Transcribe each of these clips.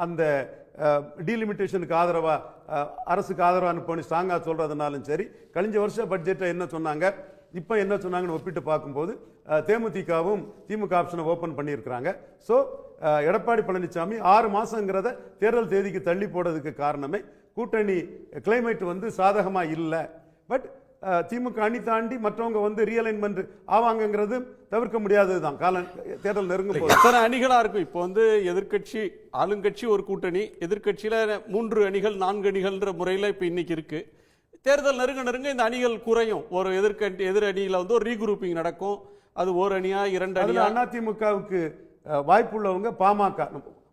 அந்த டீலிமிட்டேஷனுக்கு ஆதரவாக அரசுக்கு ஆதரவாக போய் ஸ்ட்ராங்காக சொல்கிறதுனாலும் சரி, கழிஞ்ச வருஷம் பட்ஜெட்டை என்ன சொன்னாங்க, இப்போ என்ன சொன்னாங்கன்னு ஒப்பிட்டு பார்க்கும்போது தேமுதிகவும் திமுக ஆப்ஷனை ஓப்பன் பண்ணியிருக்கிறாங்க. ஸோ எடப்பாடி பழனிசாமி 6 மாதங்கிறத தேர்தல் தேதிக்கு தள்ளி போடுறதுக்கு காரணமே கூட்டணி கிளைமேட் வந்து சாதகமாக இல்லை. பட் திமுக அணி தாண்டி மற்றவங்க வந்து ரீஅலைன்மெண்ட் ஆவாங்கிறது தவிர்க்க முடியாதது தான். தேர்தல் நெருங்கும் போது எத்தனை அணிகளா இருக்கும்? இப்போ வந்து எதிர்கட்சி ஆளுங்கட்சி ஒரு கூட்டணி, எதிர்கட்சியில 3 அணிகள் 4 அணிகள்ன்ற முறையில் இப்போ இன்னைக்கு இருக்கு. தேர்தல் நெருங்க இந்த அணிகள் குறையும். ஒரு எதிர் அணியில வந்து ஒரு ரீகுரூப்பிங் நடக்கும். அது ஒரு அணியா 2 அணியா? அதிமுகவுக்கு வாய்ப்பு உள்ளவங்க பாமக,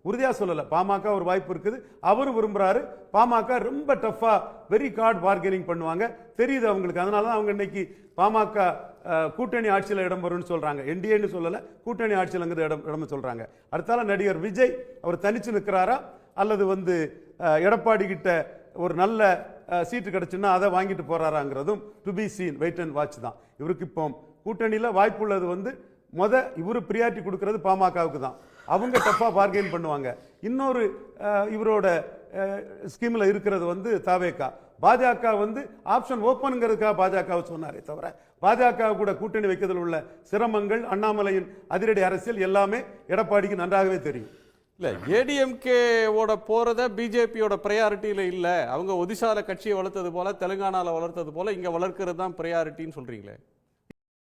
உறுதியா சொல்லல, பாமக ஒரு வாய்ப்பு இருக்குது. அவரு விரும்புறாரு. பாமக ரொம்ப டஃபா வெரி கார்ட் பார்கெனிங் பண்ணுவாங்க தெரியுது அவங்களுக்கு. அதனாலதான் அவங்க இன்னைக்கு பாமக கூட்டணி ஆட்சியில் இடம் வரும்னு சொல்றாங்க. என்டிஏன்னு சொல்லல, கூட்டணி ஆட்சியில் இடம் சொல்றாங்க. அடுத்தால நடிகர் விஜய் அவர் தனிச்சு நிற்கிறாரா அல்லது வந்து எடப்பாடி கிட்ட ஒரு நல்ல சீட்டு கிடைச்சுன்னா அதை வாங்கிட்டு போறாராங்கிறதும் to be seen, wait and watch தான். இவருக்கு இப்போ கூட்டணியில் வாய்ப்பு உள்ளது வந்து இவரு பிரியாரிட்டி கொடுக்கறது பாமகவுக்கு தான். அவங்க டஃபா பார்கெயின் பண்ணுவாங்க. இன்னொரு இவரோட ஸ்கீம்ல இருக்கிறது வந்து தாவேகா. பாஜக வந்து ஆப்ஷன் ஓப்பனுங்கிறதுக்காக பாஜகவை சொன்னாரே தவிர பாஜக கூட கூட்டணி வைக்கிறதுல உள்ள சிரமங்கள், அண்ணாமலையின் அதிரடி அரசியல் எல்லாமே எடப்பாடிக்கு நன்றாகவே தெரியும். இல்ல ஏடிஎம்கேவோட போறத பிஜேபியோட பிரையாரிட்டியில இல்ல. அவங்க ஒடிசால கட்சியை வளர்த்தது போல, தெலுங்கானால வளர்த்தது போல இங்க வளர்க்கிறது தான் பிரையாரிட்டின்னு சொல்றீங்களே.